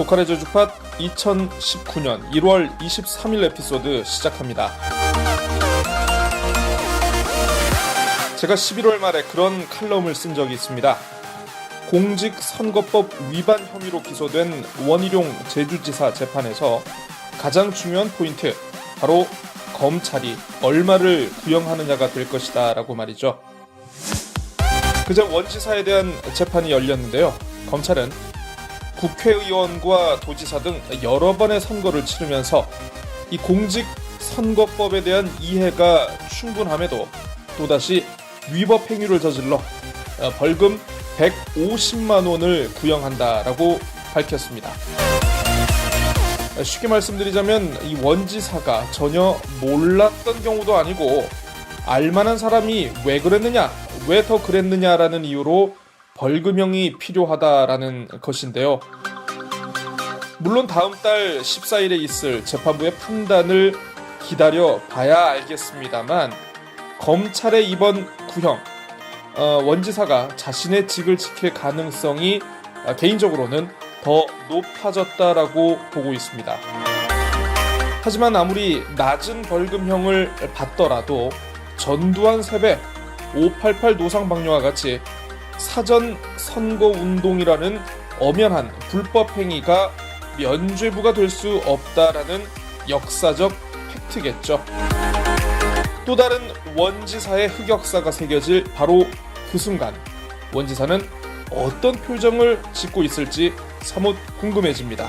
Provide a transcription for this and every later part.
고칼의 제주팟 2019년 1월 23일 에피소드 시작합니다. 제가 11월 말에 그런 칼럼을 쓴 적이 있습니다. 공직선거법 위반 혐의로 기소된 원희룡 제주지사 재판에서 가장 중요한 포인트, 바로 검찰이 얼마를 구형하느냐가 될 것이다 라고 말이죠. 그제 원지사에 대한 재판이 열렸는데요. 검찰은 국회의원과 도지사 등 여러 번의 선거를 치르면서 이 공직선거법에 대한 이해가 충분함에도 또다시 위법 행위를 저질러 벌금 150만 원을 구형한다라고 밝혔습니다. 쉽게 말씀드리자면 이 원지사가 전혀 몰랐던 경우도 아니고 알만한 사람이 왜 그랬느냐, 왜 더 그랬느냐라는 이유로 벌금형이 필요하다라는 것인데요. 물론 다음 달 14일에 있을 재판부의 판단을 기다려 봐야 알겠습니다만 검찰의 이번 구형, 원지사가 자신의 직을 지킬 가능성이 개인적으로는 더 높아졌다라고 보고 있습니다. 하지만 아무리 낮은 벌금형을 받더라도 전두환 세배, 588 노상방뇨와 같이 사전 선거운동이라는 엄연한 불법 행위가 면죄부가 될 수 없다라는 역사적 팩트겠죠. 또 다른 원지사의 흑역사가 새겨질 바로 그 순간, 원지사는 어떤 표정을 짓고 있을지 사뭇 궁금해집니다.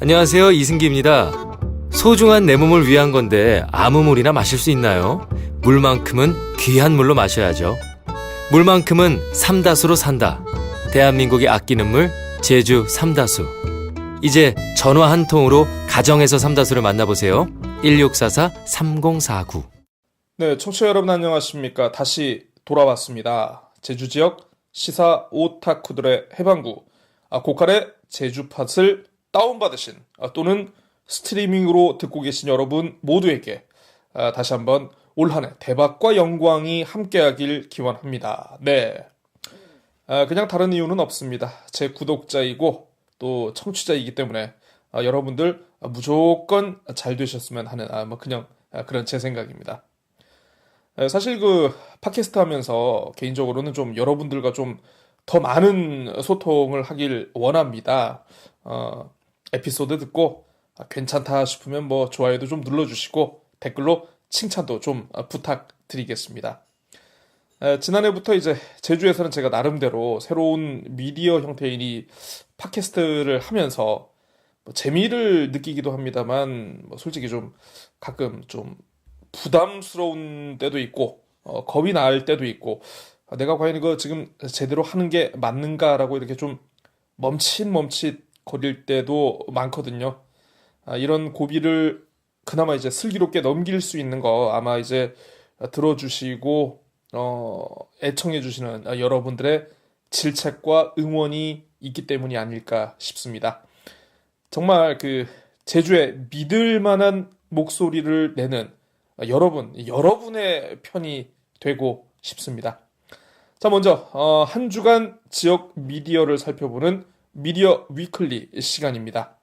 안녕하세요, 이승기입니다. 소중한 내 몸을 위한 건데 아무 물이나 마실 수 있나요? 물만큼은 귀한 물로 마셔야죠. 물만큼은 삼다수로 산다. 대한민국이 아끼는 물, 제주 삼다수. 이제 전화 한 통으로 가정에서 삼다수를 만나보세요. 1644-3049. 네, 청취자 여러분 안녕하십니까? 다시 돌아왔습니다. 제주 지역 시사 오타쿠들의 해방구, 고칼의 제주팟을 다운받으신 또는 스트리밍으로 듣고 계신 여러분 모두에게 다시 한번 올 한 해 대박과 영광이 함께하길 기원합니다. 네, 그냥 다른 이유는 없습니다. 제 구독자이고 또 청취자이기 때문에 여러분들 무조건 잘 되셨으면 하는 그냥 그런 제 생각입니다. 사실 그 팟캐스트 하면서 개인적으로는 좀 여러분들과 좀 더 많은 소통을 하길 원합니다. 에피소드 듣고 괜찮다 싶으면 뭐 좋아요도 좀 눌러주시고 댓글로 칭찬도 좀 부탁드리겠습니다. 지난해부터 이제 제주에서는 제가 나름대로 새로운 미디어 형태인 이 팟캐스트를 하면서 재미를 느끼기도 합니다만 솔직히 좀 가끔 좀 부담스러운 때도 있고 겁이 날 때도 있고 내가 과연 이거 지금 제대로 하는 게 맞는가라고 이렇게 좀 멈칫멈칫 거릴 때도 많거든요. 이런 고비를 그나마 이제 슬기롭게 넘길 수 있는 거 아마 이제 들어주시고 애청해주시는 여러분들의 질책과 응원이 있기 때문이 아닐까 싶습니다. 정말 그 제주의 믿을 만한 목소리를 내는 여러분의 편이 되고 싶습니다. 자, 먼저 한 주간 지역 미디어를 살펴보는 미디어 위클리 시간입니다.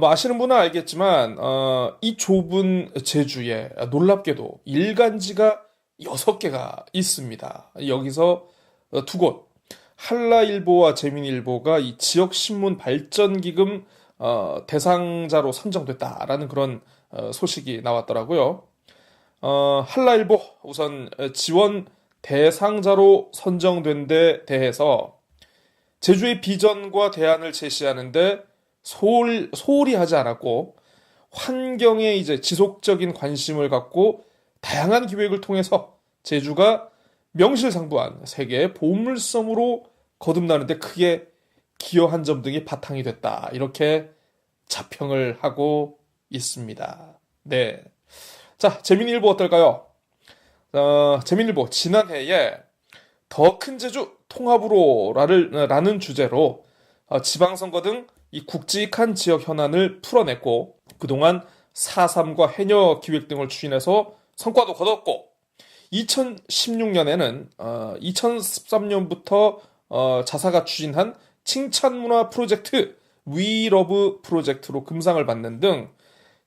아시는 분은 알겠지만 이 좁은 제주에 놀랍게도 일간지가 6개가 있습니다. 여기서 두 곳, 한라일보와 재민일보가 이 지역신문 발전기금 대상자로 선정됐다라는 그런 소식이 나왔더라고요. 한라일보 우선 지원 대상자로 선정된 데 대해서 제주의 비전과 대안을 제시하는데 소홀히 하지 않았고 환경에 이제 지속적인 관심을 갖고 다양한 기획을 통해서 제주가 명실상부한 세계의 보물섬으로 거듭나는데 크게 기여한 점 등이 바탕이 됐다. 이렇게 자평을 하고 있습니다. 네. 자, 재민일보 어떨까요? 재민일보 지난해에 더 큰 제주 통합으로 라는 주제로 지방선거 등 이 굵직한 지역 현안을 풀어냈고 그동안 4.3과 해녀 기획 등을 추진해서 성과도 거뒀고 2016년에는 2013년부터 자사가 추진한 칭찬문화 프로젝트 위러브 프로젝트로 금상을 받는 등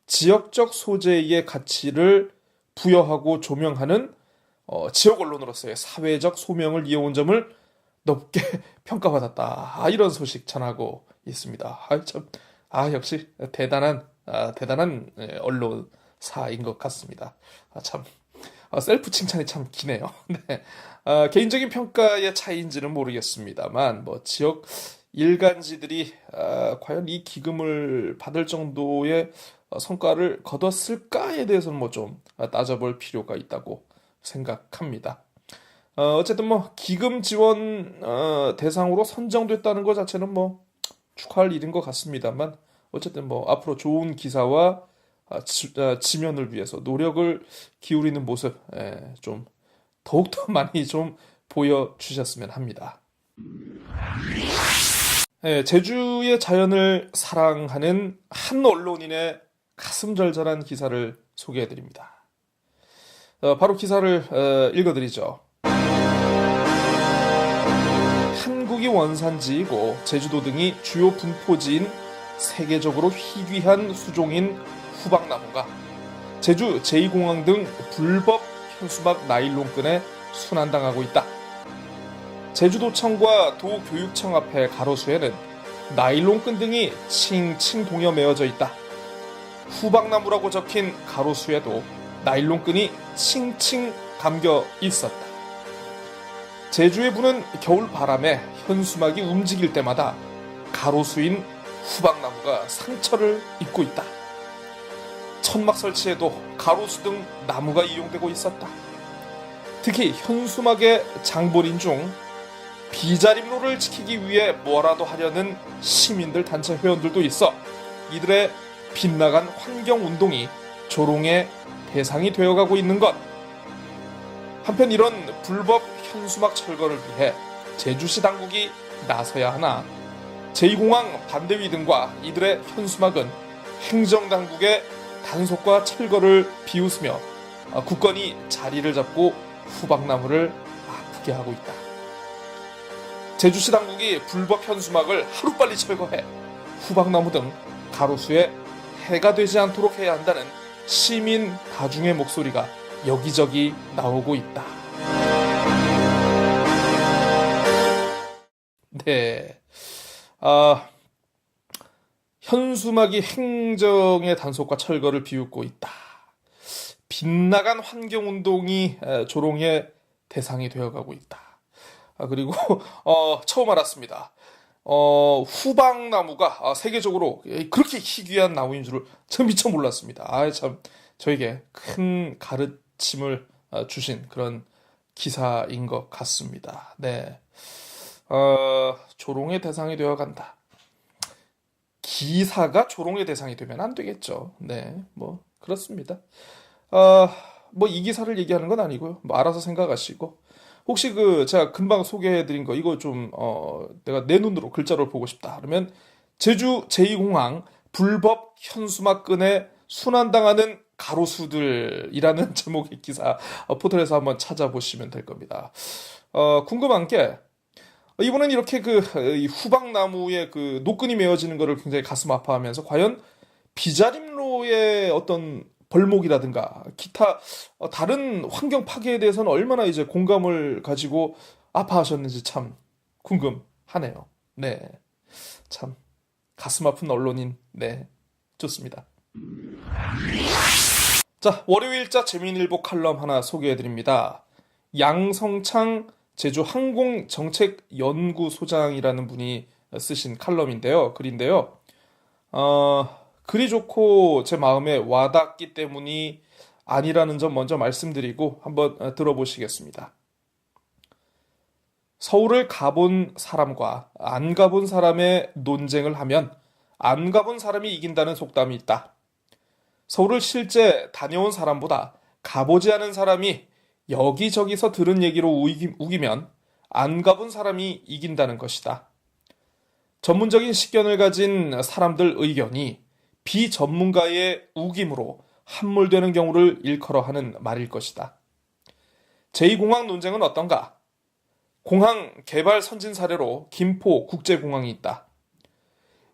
지역적 소재의 가치를 부여하고 조명하는 지역 언론으로서의 사회적 소명을 이어온 점을 높게 평가받았다. 이런 소식 전하고 있습니다. 역시 대단한 언론사인 것 같습니다. 셀프 칭찬이 참 기네요. 네. 개인적인 평가의 차이인지는 모르겠습니다만, 지역 일간지들이 과연 이 기금을 받을 정도의 성과를 거뒀을까에 대해서는 좀 따져볼 필요가 있다고 생각합니다. 어쨌든 기금 지원 대상으로 선정됐다는 것 자체는 축하할 일인 것 같습니다만, 어쨌든 앞으로 좋은 기사와 지면을 위해서 노력을 기울이는 모습 좀 더욱더 많이 좀 보여주셨으면 합니다. 제주의 자연을 사랑하는 한 언론인의 가슴 절절한 기사를 소개해드립니다. 바로 기사를 읽어드리죠. 한국이 원산지이고 제주도 등이 주요 분포지인 세계적으로 희귀한 수종인 후박나무가 제주 제2공항 등 불법 현수막 나일론끈에 순환당하고 있다. 제주도청과 도교육청 앞에 가로수에는 나일론끈 등이 칭칭 동여 매어져 있다. 후박나무라고 적힌 가로수에도 나일론끈이 칭칭 감겨 있었다. 제주에 부는 겨울 바람에 현수막이 움직일 때마다 가로수인 후박나무가 상처를 입고 있다. 천막 설치에도 가로수 등 나무가 이용되고 있었다. 특히 현수막의 장본인 중 비자림로를 지키기 위해 뭐라도 하려는 시민들 단체 회원들도 있어 이들의 빗나간 환경운동이 조롱의 대상이 되어가고 있는 것. 한편 이런 불법 현수막 철거를 위해 제주시 당국이 나서야 하나 제2공항 반대위 등과 이들의 현수막은 행정당국의 단속과 철거를 비웃으며 굳건히 자리를 잡고 후박나무를 아프게 하고 있다. 제주시 당국이 불법 현수막을 하루빨리 철거해 후박나무 등 가로수에 해가 되지 않도록 해야 한다는 시민 다중의 목소리가 여기저기 나오고 있다. 네. 현수막이 행정의 단속과 철거를 비웃고 있다. 빗나간 환경운동이 조롱의 대상이 되어가고 있다. 그리고 처음 알았습니다. 후박나무가 세계적으로 그렇게 희귀한 나무인 줄을 전 미처 몰랐습니다. 저에게 큰 가르침을 주신 그런 기사인 것 같습니다. 네. 조롱의 대상이 되어간다. 기사가 조롱의 대상이 되면 안 되겠죠. 네, 그렇습니다. 이 기사를 얘기하는 건 아니고요. 알아서 생각하시고. 혹시 제가 금방 소개해드린 거, 이거 내가 내 눈으로 글자로 보고 싶다. 그러면 제주 제2공항 불법 현수막끈에 순환당하는 가로수들이라는 제목의 기사 포털에서 한번 찾아보시면 될 겁니다. 궁금한 게, 이번엔 이렇게 이 후박나무의 노끈이 메어지는 거를 굉장히 가슴 아파하면서 과연 비자림로의 어떤 벌목이라든가 기타 다른 환경 파괴에 대해서는 얼마나 이제 공감을 가지고 아파하셨는지 참 궁금하네요. 네. 참 가슴 아픈 언론인. 네. 좋습니다. 자, 월요일자 재미일보 칼럼 하나 소개해드립니다. 양성창 제주 항공정책연구소장이라는 분이 쓰신 칼럼인데요. 글인데요. 글이 좋고 제 마음에 와닿기 때문이 아니라는 점 먼저 말씀드리고 한번 들어보시겠습니다. 서울을 가본 사람과 안 가본 사람의 논쟁을 하면 안 가본 사람이 이긴다는 속담이 있다. 서울을 실제 다녀온 사람보다 가보지 않은 사람이 여기저기서 들은 얘기로 우기면 안 가본 사람이 이긴다는 것이다. 전문적인 식견을 가진 사람들 의견이 비전문가의 우김으로 함몰되는 경우를 일컬어 하는 말일 것이다. 제2공항 논쟁은 어떤가? 공항 개발 선진 사례로 김포 국제공항이 있다.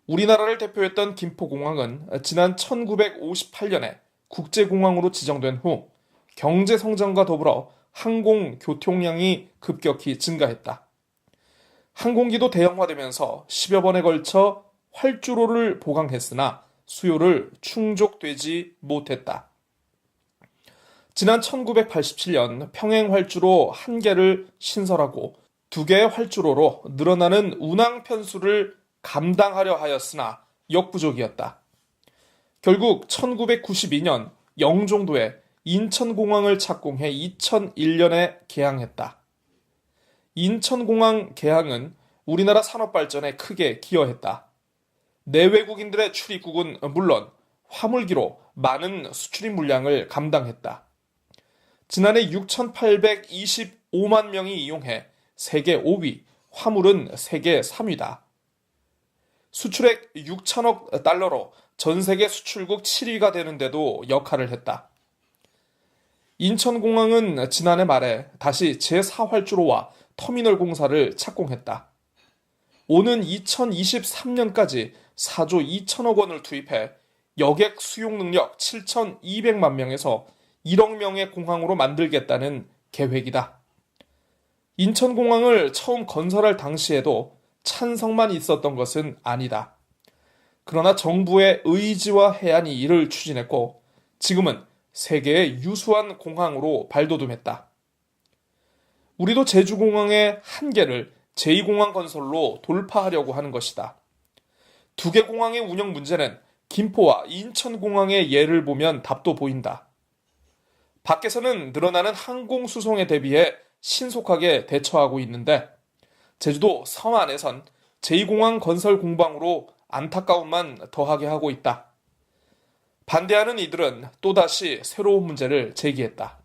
우리나라를 대표했던 김포공항은 지난 1958년에 국제공항으로 지정된 후 경제 성장과 더불어 항공 교통량이 급격히 증가했다. 항공기도 대형화되면서 10여 번에 걸쳐 활주로를 보강했으나 수요를 충족되지 못했다. 지난 1987년 평행 활주로 1개를 신설하고 2개의 활주로로 늘어나는 운항 편수를 감당하려 하였으나 역부족이었다. 결국 1992년 영종도에 인천공항을 착공해 2001년에 개항했다. 인천공항 개항은 우리나라 산업발전에 크게 기여했다. 내외국인들의 출입국은 물론 화물기로 많은 수출입 물량을 감당했다. 지난해 6,825만 명이 이용해 세계 5위, 화물은 세계 3위다. 수출액 6천억 달러로 전 세계 수출국 7위가 되는데도 역할을 했다. 인천공항은 지난해 말에 다시 제4활주로와 터미널 공사를 착공했다. 오는 2023년까지 4조 2천억 원을 투입해 여객 수용 능력 7,200만 명에서 1억 명의 공항으로 만들겠다는 계획이다. 인천공항을 처음 건설할 당시에도 찬성만 있었던 것은 아니다. 그러나 정부의 의지와 해안이 이를 추진했고 지금은 세계의 유수한 공항으로 발돋움했다. 우리도 제주공항의 한계를 제2공항 건설로 돌파하려고 하는 것이다. 2개 공항의 운영 문제는 김포와 인천공항의 예를 보면 답도 보인다. 밖에서는 늘어나는 항공수송에 대비해 신속하게 대처하고 있는데 제주도 섬 안에선 제2공항 건설 공방으로 안타까움만 더하게 하고 있다. 반대하는 이들은 또다시 새로운 문제를 제기했다.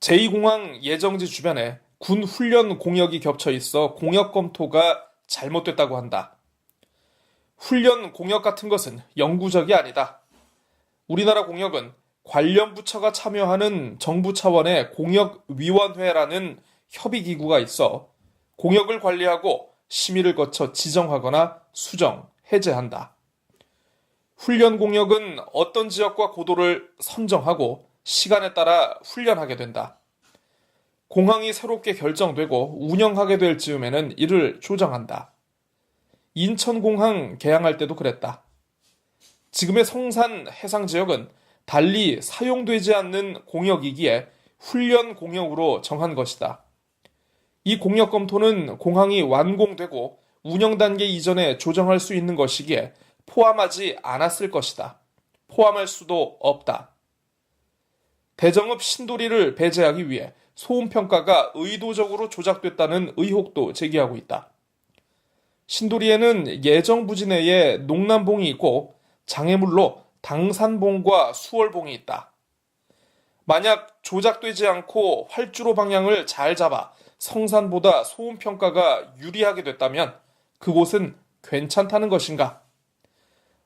제2공항 예정지 주변에 군 훈련 공역이 겹쳐 있어 공역 검토가 잘못됐다고 한다. 훈련 공역 같은 것은 영구적이 아니다. 우리나라 공역은 관련 부처가 참여하는 정부 차원의 공역위원회라는 협의기구가 있어 공역을 관리하고 심의를 거쳐 지정하거나 수정, 해제한다. 훈련 공역은 어떤 지역과 고도를 선정하고 시간에 따라 훈련하게 된다. 공항이 새롭게 결정되고 운영하게 될 즈음에는 이를 조정한다. 인천공항 개항할 때도 그랬다. 지금의 성산 해상지역은 달리 사용되지 않는 공역이기에 훈련 공역으로 정한 것이다. 이 공역 검토는 공항이 완공되고 운영 단계 이전에 조정할 수 있는 것이기에 포함하지 않았을 것이다. 포함할 수도 없다. 대정읍 신도리를 배제하기 위해 소음평가가 의도적으로 조작됐다는 의혹도 제기하고 있다. 신도리에는 예정부지 내에 농남봉이 있고 장애물로 당산봉과 수월봉이 있다. 만약 조작되지 않고 활주로 방향을 잘 잡아 성산보다 소음평가가 유리하게 됐다면 그곳은 괜찮다는 것인가?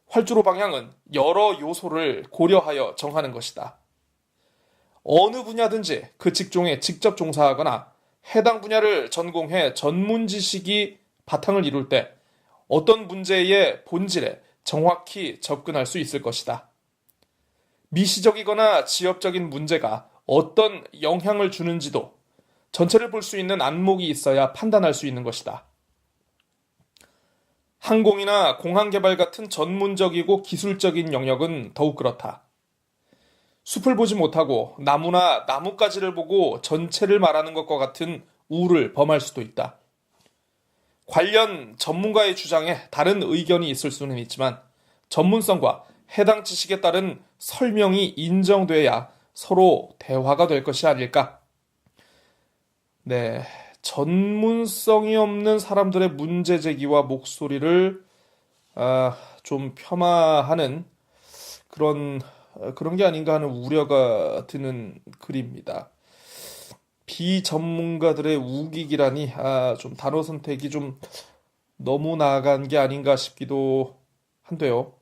활주로 방향은 여러 요소를 고려하여 정하는 것이다. 어느 분야든지 그 직종에 직접 종사하거나 해당 분야를 전공해 전문 지식이 바탕을 이룰 때 어떤 문제의 본질에 정확히 접근할 수 있을 것이다. 미시적이거나 지엽적인 문제가 어떤 영향을 주는지도 전체를 볼 수 있는 안목이 있어야 판단할 수 있는 것이다. 항공이나 공항 개발 같은 전문적이고 기술적인 영역은 더욱 그렇다. 숲을 보지 못하고 나무나 나뭇가지를 보고 전체를 말하는 것과 같은 우를 범할 수도 있다. 관련 전문가의 주장에 다른 의견이 있을 수는 있지만 전문성과 해당 지식에 따른 설명이 인정돼야 서로 대화가 될 것이 아닐까? 네, 전문성이 없는 사람들의 문제 제기와 목소리를 좀 폄하하는 그런 게 아닌가 하는 우려가 드는 글입니다. 비전문가들의 우기기라니 좀 단어 선택이 좀 너무 나아간 게 아닌가 싶기도 한데요.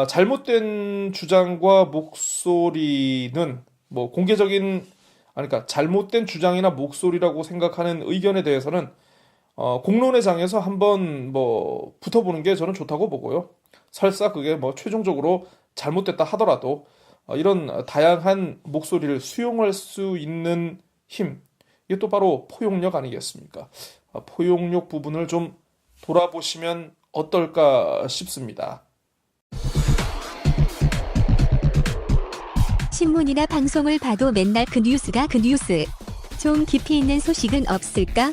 잘못된 주장과 목소리는 뭐 공개적인 그러니까 잘못된 주장이나 목소리라고 생각하는 의견에 대해서는 공론의 장에서 한번 뭐 붙어보는 게 저는 좋다고 보고요. 설사 그게 뭐 최종적으로 잘못됐다 하더라도 이런 다양한 목소리를 수용할 수 있는 힘, 이게 또 바로 포용력 아니겠습니까? 포용력 부분을 좀 돌아보시면 어떨까 싶습니다. 신문이나 방송을 봐도 맨날 그 뉴스가 그 뉴스. 좀 깊이 있는 소식은 없을까?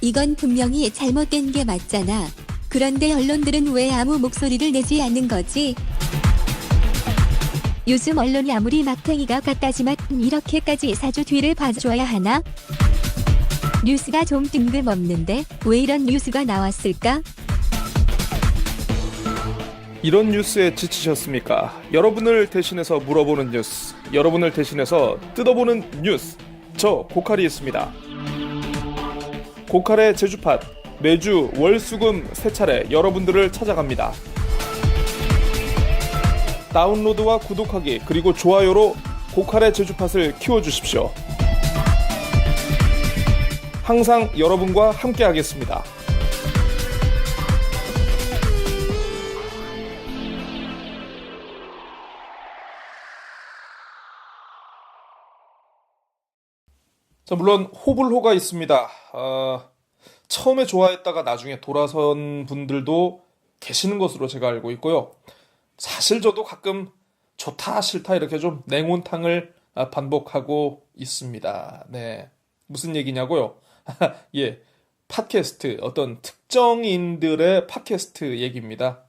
이건 분명히 잘못된 게 맞잖아. 그런데 언론들은 왜 아무 목소리를 내지 않는 거지? 요즘 언론이 아무리 막탱이가 같다지만 이렇게까지 사주 뒤를 봐줘야 하나? 뉴스가 좀 뜬금없는데 왜 이런 뉴스가 나왔을까? 이런 뉴스에 지치셨습니까? 여러분을 대신해서 물어보는 뉴스, 여러분을 대신해서 뜯어보는 뉴스, 저 고칼이 있습니다. 고칼의 제주팟, 매주 월수금 3차례 여러분들을 찾아갑니다. 다운로드와 구독하기 그리고 좋아요로 고칼의 제주팟을 키워주십시오. 항상 여러분과 함께 하겠습니다. 자, 물론 호불호가 있습니다. 처음에 좋아했다가 나중에 돌아선 분들도 계시는 것으로 제가 알고 있고요. 사실 저도 가끔 좋다 싫다 이렇게 좀 냉온탕을 반복하고 있습니다. 네, 무슨 얘기냐고요? 예, 팟캐스트, 어떤 특정인들의 팟캐스트 얘기입니다.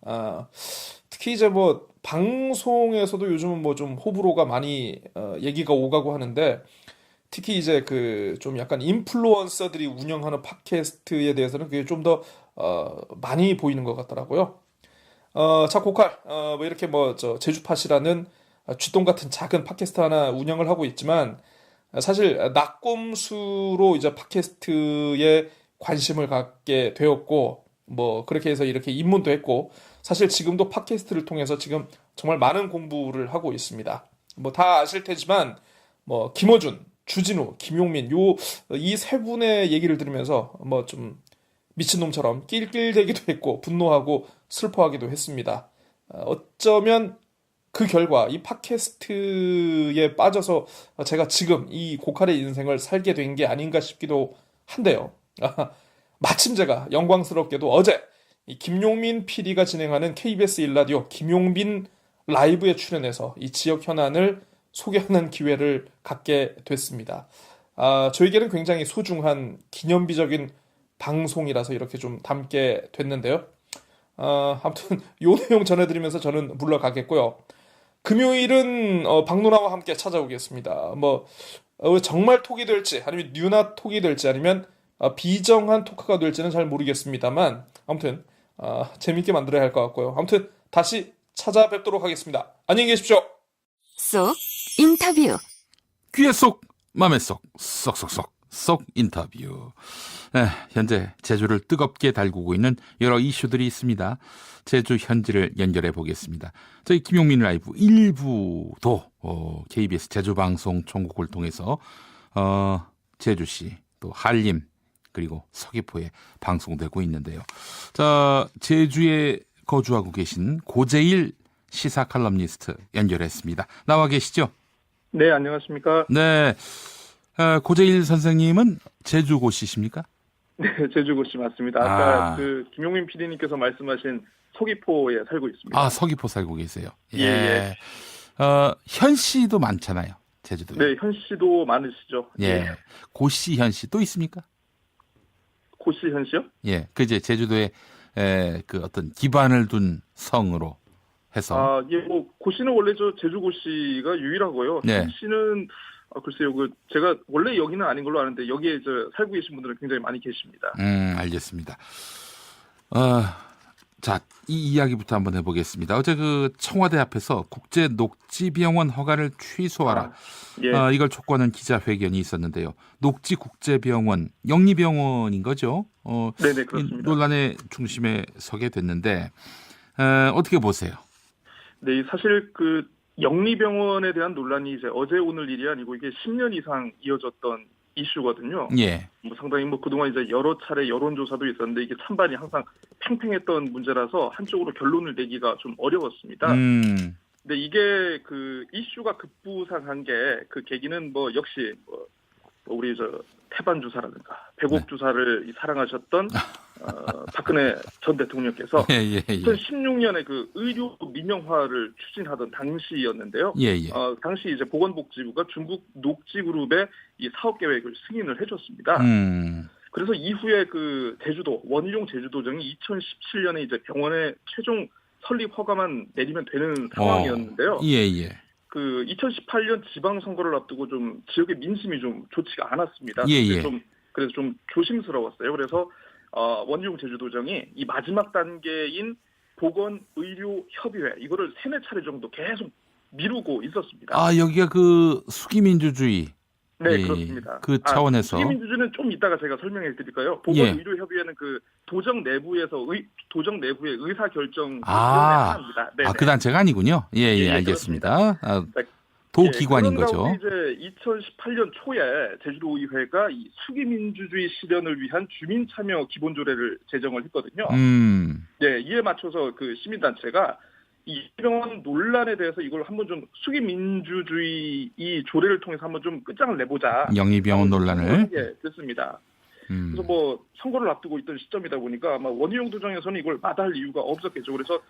특히 이제 뭐 방송에서도 요즘은 뭐 좀 호불호가 많이 얘기가 오가고 하는데, 특히 이제 그 좀 약간 인플루언서들이 운영하는 팟캐스트에 대해서는 그게 좀 더 많이 보이는 것 같더라고요. 자, 고칼, 뭐 이렇게 뭐 저 제주팟이라는 쥐똥 같은 작은 팟캐스트 하나 운영을 하고 있지만, 사실 낙곰수로 이제 팟캐스트에 관심을 갖게 되었고, 뭐 그렇게 해서 이렇게 입문도 했고, 사실 지금도 팟캐스트를 통해서 지금 정말 많은 공부를 하고 있습니다. 뭐 다 아실 테지만 뭐 김어준, 주진우, 김용민 이 세 분의 얘기를 들으면서 뭐 좀 미친놈처럼 낄낄대기도 했고 분노하고 슬퍼하기도 했습니다. 어쩌면 그 결과 이 팟캐스트에 빠져서 제가 지금 이 고칼의 인생을 살게 된 게 아닌가 싶기도 한데요. 마침 제가 영광스럽게도 어제 이 김용민 PD가 진행하는 KBS 1라디오 김용민 라이브에 출연해서 이 지역 현안을 소개하는 기회를 갖게 됐습니다. 저에게는 굉장히 소중한 기념비적인 방송이라서 이렇게 좀 담게 됐는데요. 아무튼 요 내용 전해드리면서 저는 물러가겠고요. 금요일은 박누나와 함께 찾아오겠습니다. 뭐 정말 톡이 될지 아니면 뉴나 톡이 될지 아니면 비정한 토크가 될지는 잘 모르겠습니다만 아무튼 재밌게 만들어야 할 것 같고요. 아무튼 다시 찾아뵙도록 하겠습니다. 안녕히 계십시오. 쏙 인터뷰. 귀에 쏙, 맘에 쏙, 쏙쏙쏙, 쏙 인터뷰. 현재 제주를 뜨겁게 달구고 있는 여러 이슈들이 있습니다. 제주 현지를 연결해 보겠습니다. 저희 김용민 라이브 1부도 KBS 제주방송 총국을 통해서 제주시 또 한림 그리고 서귀포에 방송되고 있는데요. 자, 제주에 거주하고 계신 고재일 시사 칼럼니스트 연결했습니다. 나와 계시죠? 네, 안녕하십니까? 네. 고재일 선생님은 제주고시십니까? 네, 제주고시 맞습니다. 아까 그 김용민 PD님께서 말씀하신 서귀포에 살고 있습니다. 서귀포 살고 계세요. 예. 현씨도 많잖아요. 제주도에. 네, 현씨도 많으시죠. 예. 고씨, 현씨 또 있습니까? 고씨, 현씨요? 예. 그제 제주도에 그 어떤 기반을 둔 성으로 해서. 예, 뭐 고씨는 원래 저 제주고씨가 유일하고요. 네. 현씨는 글쎄요, 제가 원래 여기는 아닌 걸로 아는데 여기에 살고 계신 분들은 굉장히 많이 계십니다. 알겠습니다. 자, 이 이야기부터 한번 해보겠습니다. 어제 그 청와대 앞에서 국제 녹지병원 허가를 취소하라. 예. 이걸 촉구하는 기자회견이 있었는데요. 녹지국제병원, 영리병원인 거죠. 네네, 이 그렇습니다. 논란의 중심에 서게 됐는데 어떻게 보세요? 네, 사실 그 영리병원에 대한 논란이 이제 어제 오늘 일이 아니고 이게 10년 이상 이어졌던 이슈거든요. 예. 뭐 상당히 뭐 그동안 이제 여러 차례 여론조사도 있었는데 이게 찬반이 항상 팽팽했던 문제라서 한쪽으로 결론을 내기가 좀 어려웠습니다. 근데 이게 그 이슈가 급부상한 게 그 계기는 뭐 역시 뭐 우리 저 태반 주사라든가 배곡 네. 주사를 사랑하셨던 박근혜 전 대통령께서 예. 2016년에 그 의료 민영화를 추진하던 당시였는데요. 예. 당시 이제 보건복지부가 중국 녹지그룹에 이 사업 계획을 승인을 해줬습니다. 그래서 이후에 그 제주도 원희룡 제주도정이 2017년에 이제 병원의 최종 설립 허가만 내리면 되는 상황이었는데요. 예. 그 2018년 지방선거를 앞두고 좀 지역의 민심이 좀 좋지가 않았습니다. 예. 그래서 좀 조심스러웠어요. 그래서 원희룡 제주도정이 이 마지막 단계인 보건의료협의회 이거를 3-4차례 정도 계속 미루고 있었습니다. 여기가 그 수기민주주의. 네, 예, 그렇습니다. 그 차원에서. 시민주주는 좀 이따가 제가 설명해 드릴까요? 보건의료협의회는 그 도정 내부의 의사 결정 합니다. 그 단체가 아니군요. 예, 알겠습니다. 도기관인 그런 거죠. 가운데 이제 2018년 초에 제주도의회가 이 수기민주주의 실현을 위한 주민참여 기본조례를 제정을 했거든요. 네, 이에 맞춰서 그 시민단체가 이 병원 논란에 대해서 이걸 한번 좀 수기민주주의 이 조례를 통해서 한번 좀 끝장을 내보자. 영리병원 논란을. 예, 됐습니다. 그래서 뭐 선거를 앞두고 있던 시점이다 보니까 아마 원희룡 도정에서는 이걸 마다할 이유가 없었겠죠. 그래서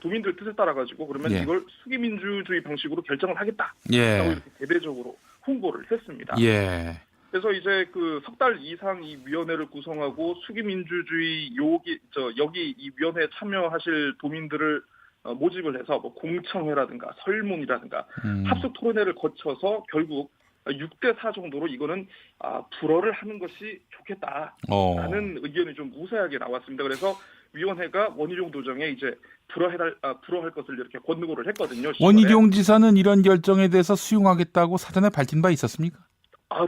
도민들 뜻에 따라 가지고 그러면 예. 이걸 수기민주주의 방식으로 결정을 하겠다. 예. 라고 이렇게 대대적으로 홍보를 했습니다. 예. 그래서 이제 그 석 달 이상 이 위원회를 구성하고 수기민주주의 여기 이 위원회에 참여하실 도민들을 모집을 해서 뭐 공청회라든가 설문이라든가 합숙 토론회를 거쳐서 결국 6대4 정도로 이거는 불허를 하는 것이 좋겠다라는 의견이 좀 우세하게 나왔습니다. 그래서 위원회가 원희룡 도정에 이제 불허할 것을 이렇게 권고를 했거든요. 10월에. 원희룡 지사는 이런 결정에 대해서 수용하겠다고 사전에 밝힌 바 있었습니까?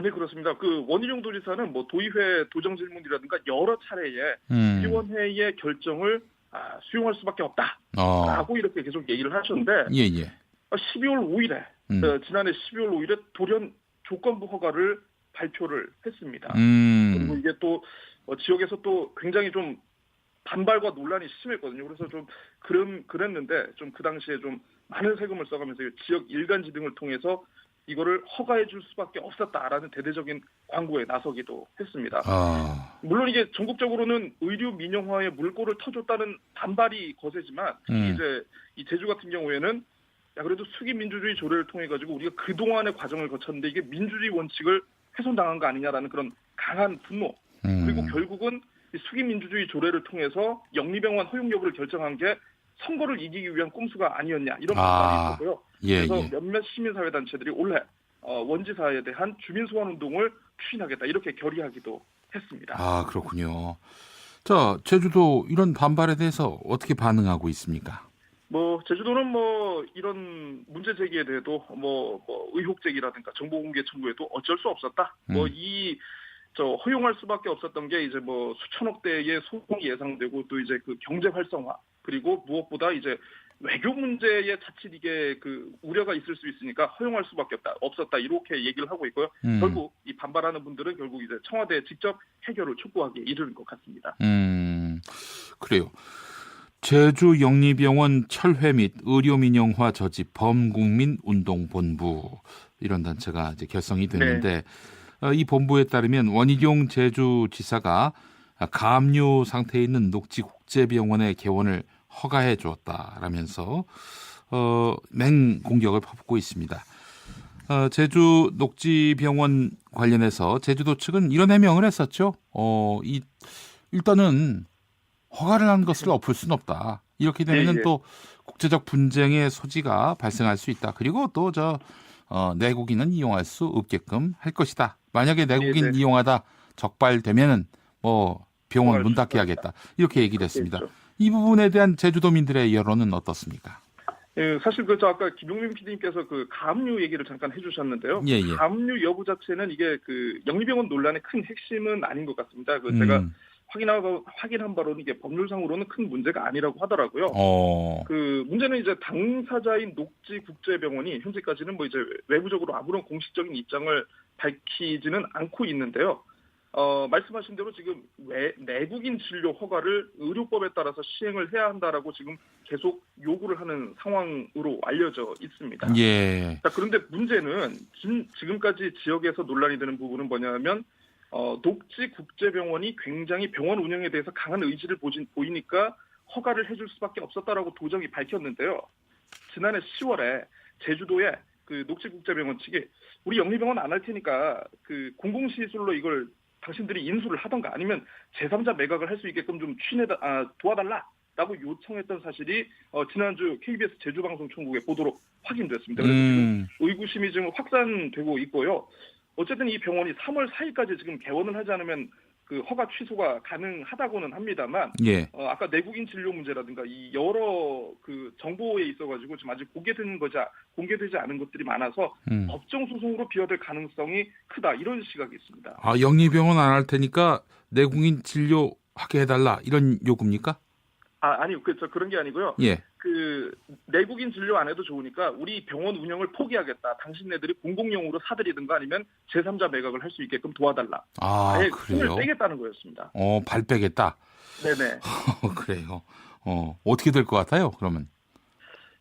네, 그렇습니다. 그 원희룡 도지사는 뭐 도의회 도정 질문이라든가 여러 차례에 위원회의 결정을 수용할 수밖에 없다라고 이렇게 계속 얘기를 하셨는데 예. 12월 5일에 지난해 12월 5일에 돌연 조건부 허가를 발표를 했습니다. 그리고 이게 또 지역에서 또 굉장히 좀 반발과 논란이 심했거든요. 그래서 좀 그랬는데 좀 그 당시에 좀 많은 세금을 써가면서 지역 일간지 등을 통해서 이거를 허가해 줄 수밖에 없었다라는 대대적인 광고에 나서기도 했습니다. 물론 이게 전국적으로는 의료 민영화에 물꼬를 터줬다는 반발이 거세지만 이제 이 제주 같은 경우에는 그래도 수기민주주의 조례를 통해 가지고 우리가 그동안의 과정을 거쳤는데 이게 민주주의 원칙을 훼손당한 거 아니냐라는 그런 강한 분노 그리고 결국은 이 수기민주주의 조례를 통해서 영리병원 허용 여부를 결정한 게 선거를 이기기 위한 꼼수가 아니었냐 이런 반발이 있었고요. 그래서 몇몇 시민사회단체들이 올해 원지사에 대한 주민소환운동을 추진하겠다 이렇게 결의하기도 했습니다. 그렇군요. 자, 제주도 이런 반발에 대해서 어떻게 반응하고 있습니까? 뭐 제주도는 뭐 이런 문제 제기에 대해도 뭐 의혹 제기라든가 정보 공개 청구에도 어쩔 수 없었다. 허용할 수밖에 없었던 게 이제 뭐 수천억 대의 소송이 예상되고 또 이제 그 경제 활성화 그리고 무엇보다 이제 외교 문제에 자칫 이게 그 우려가 있을 수 있으니까 허용할 수밖에 없었다 이렇게 얘기를 하고 있고요. 결국 이 반발하는 분들은 결국 이제 청와대에 직접 해결을 촉구하기에 이르는 것 같습니다. 그래요. 제주 영리병원 철회 및 의료민영화 저지 범국민운동본부 이런 단체가 이제 결성이 됐는데 이 본부에 따르면 원희룡 제주지사가 감유 상태에 있는 녹지국제병원의 개원을 허가해 주었다라면서 맹공격을 퍼붓고 있습니다. 제주 녹지병원 관련해서 제주도 측은 이런 해명을 했었죠. 일단은 허가를 한 것을 엎을 수는 없다. 이렇게 되면 또 국제적 분쟁의 소지가 발생할 수 있다. 그리고 또 내국인은 이용할 수 없게끔 할 것이다. 만약에 내국인 이용하다 적발되면은 병원 문 닫게 하겠다. 이렇게 얘기를 했습니다. 이 부분에 대한 제주도민들의 여론은 어떻습니까? 예, 사실 저 아까 김용민 PD님께서 그 가압류 얘기를 잠깐 해주셨는데요. 예, 예. 가압류 여부 자체는 이게 그 영리병원 논란의 큰 핵심은 아닌 것 같습니다. 제가 확인한 바로는 이게 법률상으로는 큰 문제가 아니라고 하더라고요. 그 문제는 이제 당사자인 녹지국제병원이 현재까지는 뭐 이제 외부적으로 아무런 공식적인 입장을 밝히지는 않고 있는데요. 말씀하신 대로 지금 내국인 진료 허가를 의료법에 따라서 시행을 해야 한다라고 지금 계속 요구를 하는 상황으로 알려져 있습니다. 예. 자, 그런데 문제는 지금까지 지역에서 논란이 되는 부분은 뭐냐면 녹지국제병원이 굉장히 병원 운영에 대해서 강한 의지를 보이니까 허가를 해줄 수밖에 없었다라고 도정이 밝혔는데요. 지난해 10월에 제주도에 그 녹지국제병원 측이 우리 영리병원 안 할 테니까 그 공공시설로 이걸 당신들이 인수를 하던가 아니면 제3자 매각을 할 수 있게끔 좀 도와달라라고 요청했던 사실이 지난주 KBS 제주방송총국의 보도로 확인됐습니다. 그래서 지금 의구심이 지금 확산되고 있고요. 어쨌든 이 병원이 3월 4일까지 지금 개원을 하지 않으면 그 허가 취소가 가능하다고는 합니다만, 예. 아까 내국인 진료 문제라든가 이 여러 그 정보에 있어가지고 지금 아직 공개되지 않은 것들이 많아서 법정 소송으로 비화될 가능성이 크다 이런 시각이 있습니다. 아, 영리병원 안 할 테니까 내국인 진료 하게 해달라 이런 요구입니까? 아니요, 그런 게 아니고요. 예. 그 내국인 진료 안 해도 좋으니까 우리 병원 운영을 포기하겠다. 당신네들이 공공용으로 사들이든가 아니면 제3자 매각을 할 수 있게끔 도와달라. 아, 그래요? 손을 빼겠다는 거였습니다. 발 빼겠다. 네네. 그래요. 어떻게 될 것 같아요? 그러면.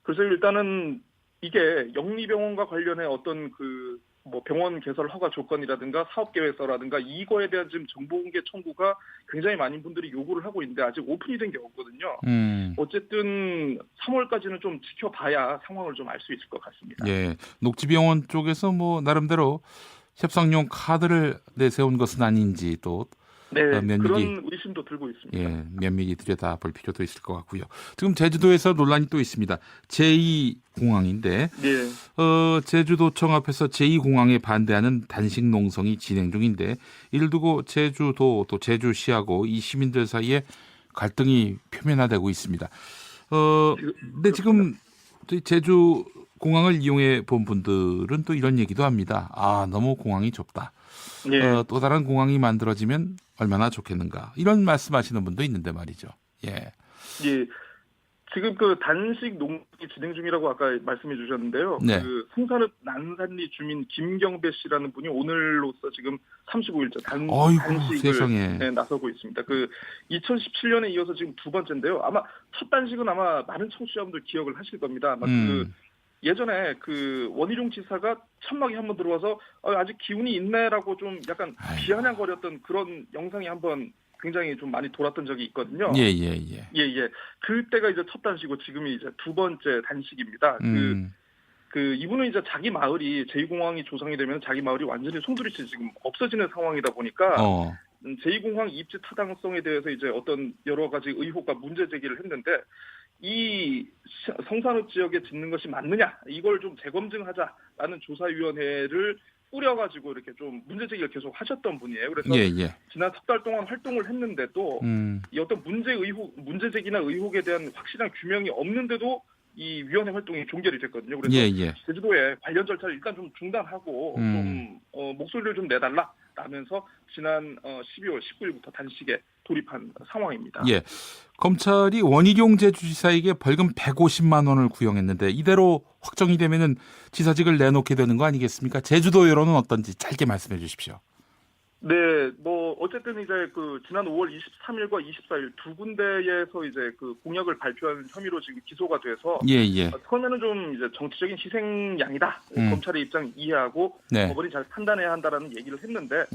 그래서 일단은 이게 영리병원과 관련해 어떤 그 뭐 병원 개설 허가 조건이라든가 사업 계획서라든가 이거에 대한 지금 정보 공개 청구가 굉장히 많은 분들이 요구를 하고 있는데 아직 오픈이 된 게 없거든요. 어쨌든 3월까지는 좀 지켜봐야 상황을 좀 알 수 있을 것 같습니다. 예, 녹지병원 쪽에서 뭐 나름대로 협상용 카드를 내세운 것은 아닌지 또 네, 면밀히, 그런 의심도 들고 있습니다. 예, 면밀히 들여다볼 필요도 있을 것 같고요. 지금 제주도에서 논란이 또 있습니다. 제2공항인데 네. 제주도청 앞에서 제2공항에 반대하는 단식 농성이 진행 중인데 이를 두고 제주도 또 제주시하고 이 시민들 사이에 갈등이 표면화되고 있습니다. 근데 지금 제주 공항을 이용해 본 분들은 또 이런 얘기도 합니다. 아, 너무 공항이 좁다. 예. 또 다른 공항이 만들어지면 얼마나 좋겠는가. 이런 말씀하시는 분도 있는데 말이죠. 예. 예. 지금 그 단식 농성이 진행 중이라고 아까 말씀해 주셨는데요. 네. 그 송산읍 난산리 주민 김경배 씨라는 분이 오늘로써 지금 35일째 단식을 세상에. 나서고 있습니다. 그 2017년에 이어서 지금 두 번째인데요. 아마 첫 단식은 아마 많은 청취자분들 기억을 하실 겁니다. 아마 그 예전에 그 원희룡 지사가 천막에 한번 들어와서 아직 기운이 있네라고 좀 약간 비아냥거렸던 그런 영상이 한번 굉장히 좀 많이 돌았던 적이 있거든요. 예. 그때가 이제 첫 단식이고 지금이 이제 두 번째 단식입니다. 그 이분은 이제 자기 마을이 제2공항이 조성이 되면 자기 마을이 완전히 송두리째 지금 없어지는 상황이다 보니까 제2공항 입지 타당성에 대해서 이제 어떤 여러 가지 의혹과 문제 제기를 했는데 이 성산읍 지역에 짓는 것이 맞느냐 이걸 좀 재검증하자라는 조사위원회를 꾸려가지고 이렇게 좀 문제 제기를 계속 하셨던 분이에요. 그래서 지난 석 달 동안 활동을 했는데도 이 어떤 문제 제기나 의혹에 대한 확실한 규명이 없는데도 이 위원회 활동이 종결이 됐거든요. 그래서 제주도에 관련 절차를 일단 좀 중단하고 좀 목소리를 좀 내달라라면서 지난 12월 19일부터 단식에 돌입한 상황입니다. 예. 검찰이 원희룡 제주지사에게 벌금 150만 원을 구형했는데 이대로 확정이 되면은 지사직을 내놓게 되는 거 아니겠습니까? 제주도 여론은 어떤지 짧게 말씀해 주십시오. 네, 뭐 어쨌든 이제 그 지난 5월 23일과 24일 두 군데에서 이제 그 공약을 발표한 혐의로 지금 기소가 돼서 처음에는 좀 이제 정치적인 희생양이다. 검찰의 입장 이해하고 법원이 잘 판단해야 한다라는 얘기를 했는데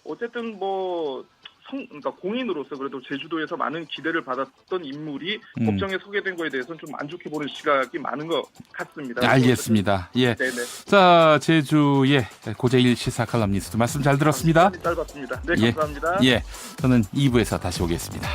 어쨌든 뭐 그러니까 공인으로서 그래도 제주도에서 많은 기대를 받았던 인물이 법정에 서게 된 거에 대해서는 좀 안 좋게 보는 시각이 많은 것 같습니다. 알겠습니다. 예. 자, 제주의 고재일 시사 칼럼니스트 말씀 잘 들었습니다. 잘 봤습니다. 네, 감사합니다. 저는 2부에서 다시 오겠습니다.